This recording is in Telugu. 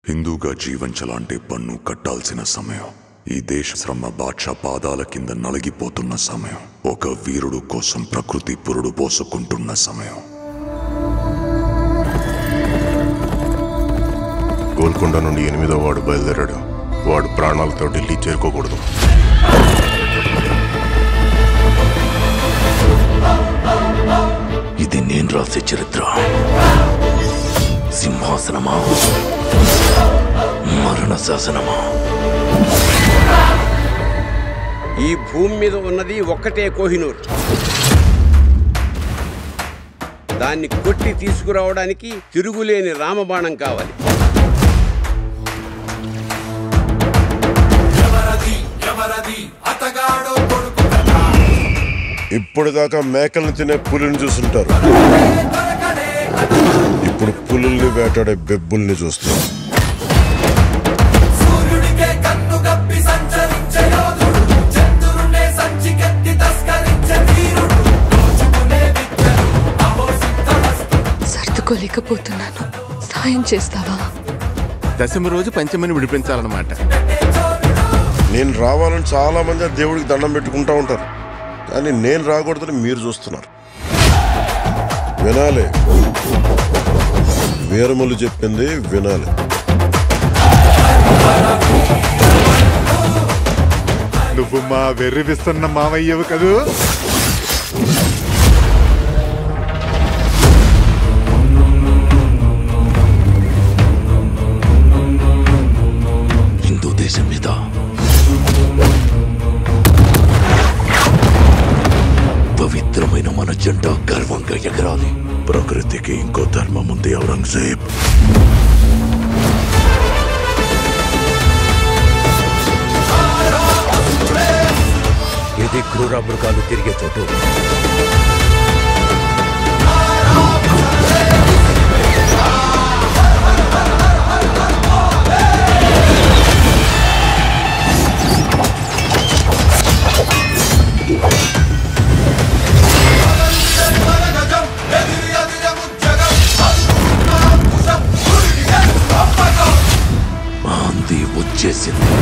హిందూగా జీవించాలంటే పన్ను కట్టాల్సిన సమయం. ఈ దేశ శ్రమ బాద్షా పాదాల కింద నలిగిపోతున్న సమయం. ఒక వీరుడు కోసం ప్రకృతి పురుడు పోసుకుంటున్న సమయం. గోల్కొండ నుండి 8వ వాడు బయలుదేరాడు. వాడు ప్రాణాలతో ఢిల్లీ చేరుకోకూడదు. ఇది నేను రాసే చరిత్ర. సింహాసనమా, మరణ శాసనమా? ఈ భూమి మీద ఉన్నది ఒక్కటే కోహినూర్. దాన్ని కొట్టి తీసుకురావడానికి తిరుగులేని రామబాణం కావాలి. ఇప్పటిదాకా మేకల్ని తినే పులిని చూస్తుంటారు. ఇప్పుడు పులుల్ని వేటాడే బెబ్బుల్ని చూస్తారు. సర్దుకోలేకపోతున్నాను, సాయం చేస్తావా? దశమి రోజు పంచమిని విడిపించాలన్నమాట. నేను రావాలని చాలా మంది దేవుడికి దండం పెట్టుకుంటా ఉంటారు, కానీ నేను రాకూడదని మీరు చూస్తున్నారు. వినాలి, వీరములు చెప్పింది వినాలి. నువ్వు మా వెర్రివిస్తున్న మావయ్యవు కదూ. హిందూ దేశం మీద పవిత్రమైన మన జెండా గర్వంగా ఎగరాలి. ప్రకృతికి ఇంకో ధర్మం ఉంది ఔరంగజేబ్. ఇది క్రూర మృగాలు తిరిగే చోటు. ఆంది వచ్చేసింది.